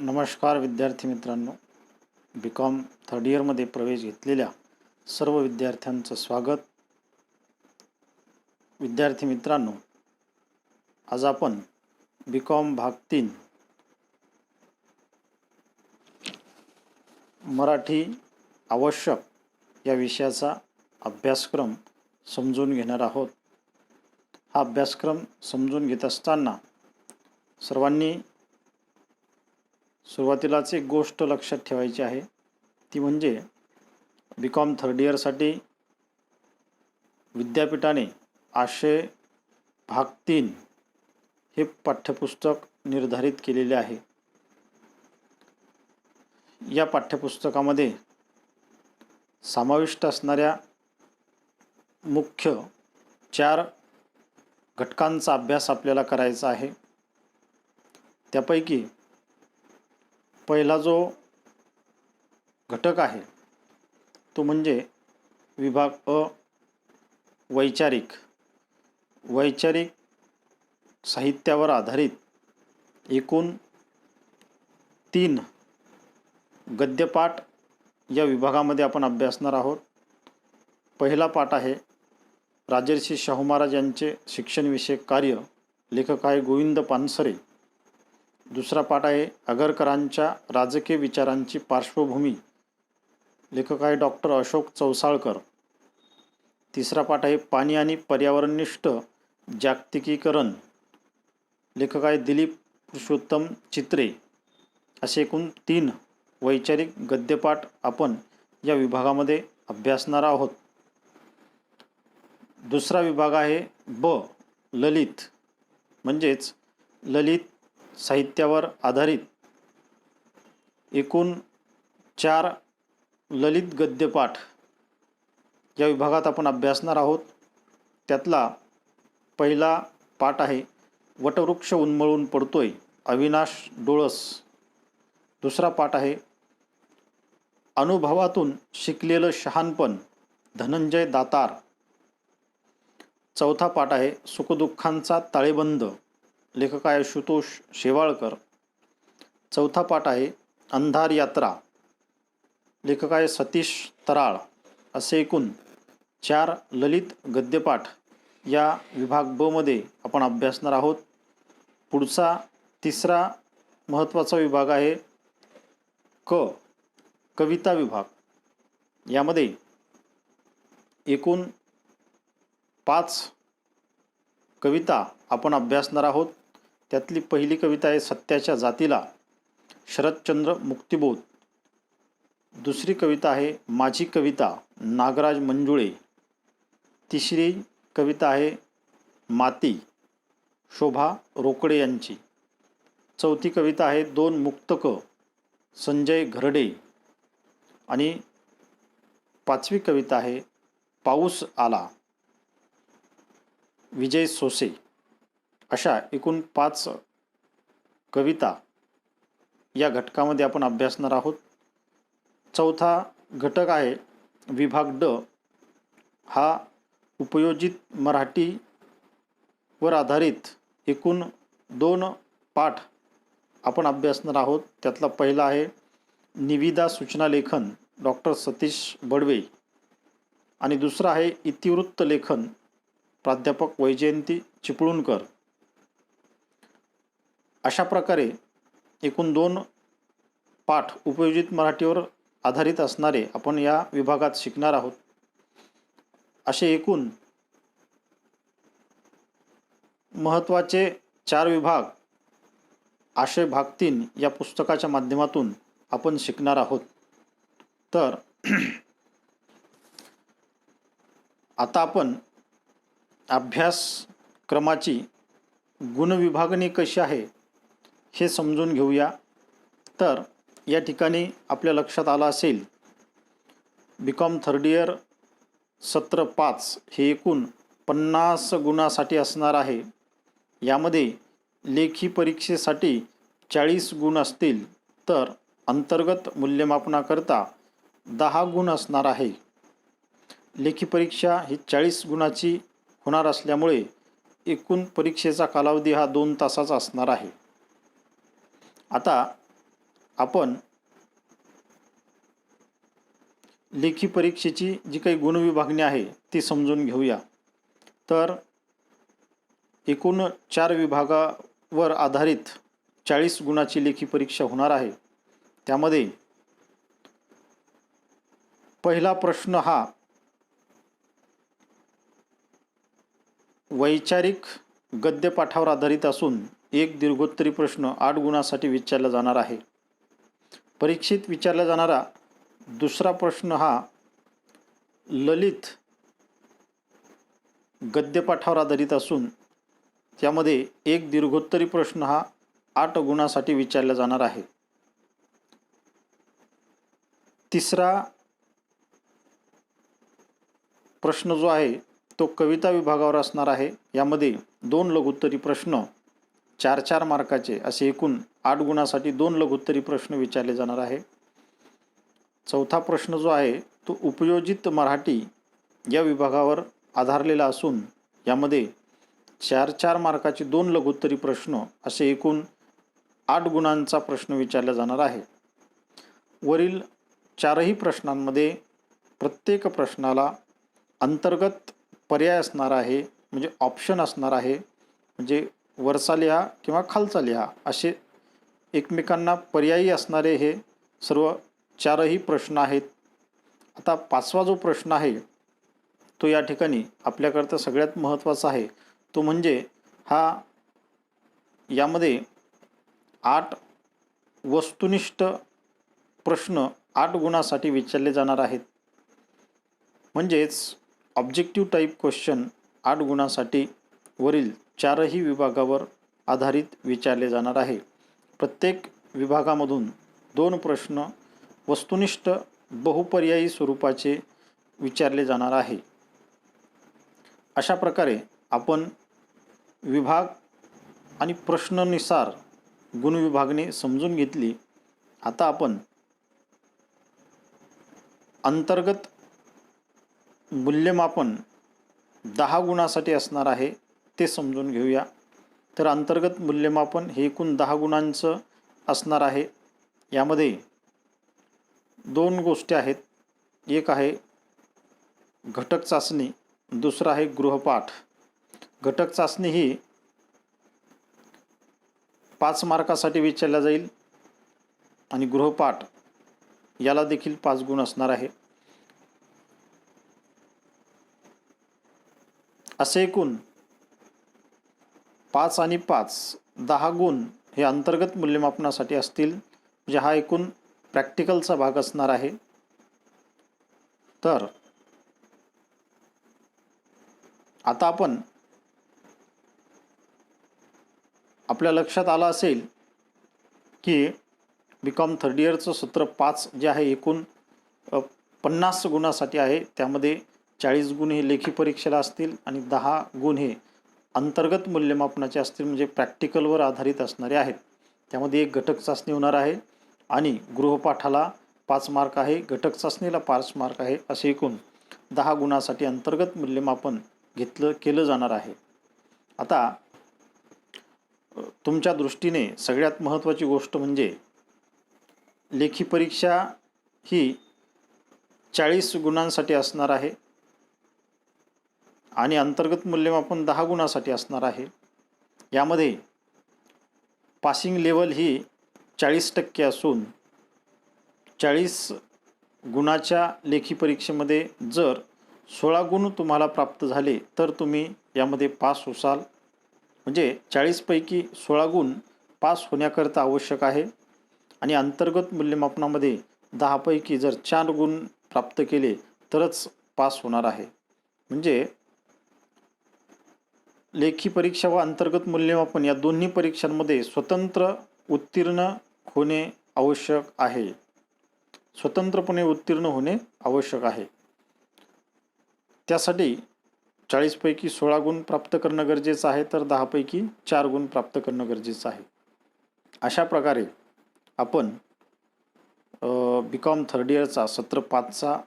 नमस्कार विद्यार्थी मित्रांनो, बी.कॉम थर्ड इयरमध्ये प्रवेश घेतलेल्या सर्व विद्यार्थ्यांचं स्वागत. विद्यार्थी मित्रांनो, आज आपण बी.कॉम भाग 3 मराठी आवश्यक या विषयाचा अभ्यासक्रम समजून घेणार आहोत. हा अभ्यासक्रम समजून घेत असताना सर्वांनी सुरुवातीलाच एक गोष्ट लक्षात ठेवायची आहे, ती म्हणजे बी.कॉम थर्ड इयरसाठी विद्यापीठाने आशय भाग 3 हे पाठ्यपुस्तक निर्धारित केलेले आहे. या पाठ्यपुस्तकामध्ये समाविष्ट असणाऱ्या मुख्य 4 घटकांचा अभ्यास आपल्याला करायचा आहे. त्यापैकी पहिला जो घटक आहे तो म्हणजे विभाग अ, वैचारिक साहित्यावर आधारित एकूण 3 गद्यपाठ या विभागामध्ये आपण अभ्यासणार आहोत. पहिला पाठ आहे राजर्षी शाहू महाराज यांचे शिक्षणविषयक कार्य, लेखक आहे गोविंद पानसरे. दुसरा पाठ आहे आगरकरांच्या राजकीय विचारांची पार्श्वभूमी, लेखक आहे डॉक्टर अशोक चौसाळकर. तिसरा पाठ आहे पाणी आणि पर्यावरणनिष्ठ जागतिकीकरण, लेखक आहे दिलीप पुरुषोत्तम चित्रे. असे एकूण 3 वैचारिक गद्यपाठ आपण या विभागामध्ये अभ्यासणार आहोत. दुसरा विभाग आहे ब, ललित, म्हणजेच ललित साहित्यावर आधारित एकूण 4 ललित गद्यपाठ या विभागात आपण अभ्यासणार आहोत. त्यातला पहिला पाठ आहे वटवृक्ष उन्मळून पडतोय, अविनाश डोळस. दुसरा पाठ आहे अनुभवातून शिकलेलं शहाणपण, धनंजय दातार. चौथा पाठ आहे सुखदुःखांचा ताळेबंद, लेखक आहे आशुतोष शेवाळकर. चौथा पाठ आहे अंधार यात्रा, लेखक आहे सतीश तराळ. असे एकूण 4 ललित गद्यपाठ या विभाग ब मध्ये आपण अभ्यासणार आहोत. पुढचा तिसरा महत्त्वाचा विभाग आहे क, कविता विभाग. यामध्ये एकूण 5 कविता आपण अभ्यासणार आहोत. त्यातली पहिली कविता आहे सत्याच्या जातीला, शरदचंद्र मुक्तिबोध. दुसरी कविता आहे माझी कविता, नागराज मंजुळे. तिसरी कविता आहे माती, शोभा रोकडे यांची. चौथी कविता आहे 2 मुक्तकं, संजय घरडे. आणि 5वी कविता आहे पाऊस आला, विजय सोसे. अशा एकूण 5 कविता या घटकामध्ये आपण अभ्यासणार आहोत. चौथा घटक आहे विभाग ड. हा उपयोजित मराठीवर आधारित एकूण 2 पाठ आपण अभ्यासणार आहोत. त्यातला पहिला आहे निविदा सूचना लेखन, डॉक्टर सतीश बडवे. आणि दुसरा आहे इतिवृत्त लेखन, प्राध्यापक वैजयंती चिपळूणकर. अशा प्रकारे एकूण 2 पाठ उपयोजित मराठीवर आधारित असणारे आपण या विभागात शिकणार आहोत. असे एकूण महत्त्वाचे 4 विभाग आशय भाग 3 या पुस्तकाच्या माध्यमातून आपण शिकणार आहोत. तर आता आपण अभ्यासक्रमाची गुणविभागणी कशी आहे हे समजून घेऊया. तर या ठिकाणी आपल्या लक्षात आलं असेल बी.कॉम थर्ड इयर सत्र 5 हे एकूण 50 गुणासाठी असणार आहे. यामध्ये लेखी परीक्षेसाठी 40 गुण असतील, तर अंतर्गत मूल्यमापनाकरता 10 गुण असणार आहे. लेखी परीक्षा ही 40 गुणाची होणार असल्यामुळे एकूण परीक्षेचा कालावधी हा 2 तासाचा असणार आहे. आता आपण लेखी परीक्षेची जी काही गुणविभागणी आहे ती समजून घेऊया. तर एकूण 4 विभागावर आधारित 40 गुणाची लेखी परीक्षा होणार आहे. त्यामध्ये पहिला प्रश्न हा वैचारिक गद्यपाठावर आधारित असून एक दीर्घोत्तरी प्रश्न 8 गुणासाठी विचारला जाणार आहे. परीक्षेत विचारला जाणारा दुसरा प्रश्न हा ललित गद्यपाठावर आधारित असून त्यामध्ये एक दीर्घोत्तरी प्रश्न हा 8 गुणासाठी विचारला जाणार आहे. तिसरा प्रश्न जो आहे तो कविता विभागावर असणार आहे. यामध्ये 2 लघुत्तरी प्रश्न 4-4 मार्काचे असे एकूण 8 गुणासाठी 2 लघुत्तरी प्रश्न विचारले जाणार आहे. चौथा प्रश्न जो आहे तो उपयोजित मराठी या विभागावर आधारलेला असून यामध्ये 4-4 मार्काचे 2 लघुत्तरी प्रश्न असे एकूण 8 गुणांचा प्रश्न विचारला जाणार आहे. वरील 4ही प्रश्नांमध्ये प्रत्येक प्रश्नाला अंतर्गत पर्याय असणार आहे, म्हणजे ऑप्शन असणार आहे. म्हणजे वरचा लिहा किंवा खालचा लिहा असे एकमेकांना पर्यायी असणारे हे सर्व 4ही प्रश्न आहेत. आता 5वा जो प्रश्न आहे तो या ठिकाणी आपल्याकरता सगळ्यात महत्त्वाचा आहे. तो म्हणजे हा यामध्ये 8 वस्तुनिष्ठ प्रश्न 8 गुणासाठी विचारले जाणार आहेत. म्हणजेच ऑब्जेक्टिव्ह टाईप क्वेश्चन 8 गुणासाठी वरील 4ही विभागावर आधारित विचारले जाणार आहे. प्रत्येक विभागामधून 2 प्रश्न वस्तुनिष्ठ बहुपर्यायी स्वरूपाचे विचारले जाणार आहे. अशा प्रकारे आपण विभाग आणि प्रश्नानुसार गुणविभागणी समजून घेतली. आता आपण अंतर्गत मूल्यमापन 10 गुणासाठी असणार आहे ते समजून घेऊया. तर अंतर्गत मूल्यमापन हे एकूण 10 गुणांचं असणार आहे. यामध्ये 2 गोष्टी आहेत. एक आहे घटक चाचणी, दुसरा आहे गृहपाठ. घटक चाचणी ही 5 मार्कासाठी विचारला जाईल आणि गृहपाठ याला देखील 5 गुण असणार आहे. असे एकूण 5 आणि 5 10 गुण हे अंतर्गत मूल्यमापनासाठी असतील. म्हणजे हा एकूण प्रॅक्टिकलचा भाग असणार आहे. तर आता आपण आपल्या लक्षात आलं असेल की BCom थर्ड इयरचं सत्र 5 जे आहे एकूण 50 गुणासाठी आहे. त्यामध्ये 40 गुण हे लेखी परीक्षेला असतील आणि 10 गुण हे अंतर्गत मूल्यमापनाचे असतील, म्हणजे प्रॅक्टिकलवर आधारित असणारे आहेत. त्यामध्ये एक घटक चाचणी होणार आहे आणि गृहपाठाला 5 मार्क आहे, घटक चाचणीला 5 मार्क आहे. असे एकूण 10 गुणासाठी अंतर्गत मूल्यमापन केलं जाणार आहे. आता तुमच्या दृष्टीने सगळ्यात महत्त्वाची गोष्ट म्हणजे लेखी परीक्षा ही 40 गुणांसाठी असणार आहे आणि अंतर्गत मूल्यमापन 10 गुणासाठी असणार आहे. यामध्ये पासिंग लेवल ही 40% असून 40 गुणाच्या लेखी परीक्षेमध्ये जर 16 गुण तुम्हाला प्राप्त झाले तर तुम्ही यामध्ये पास होसाल. म्हणजे 40 पैकी 16 गुण पास होण्याकरता आवश्यक आहे. आणि अंतर्गत मूल्यमापनामध्ये 10 पैकी जर 4 गुण प्राप्त केले तरच पास होणार आहे. म्हणजे लेखी परीक्षा व अंतर्गत मूल्यमापन या दोन्ही परीक्षांमध्ये स्वतंत्र उत्तीर्ण होणे आवश्यक आहे. स्वतंत्रपणे उत्तीर्ण होणे आवश्यक आहे. त्यासाठी 40 पैकी 16 गुण प्राप्त करणं गरजेचं आहे, तर 10 पैकी 4 गुण प्राप्त करणं गरजेचं आहे. अशा प्रकारे आपण BCom थर्ड इयरचा सत्र 5चा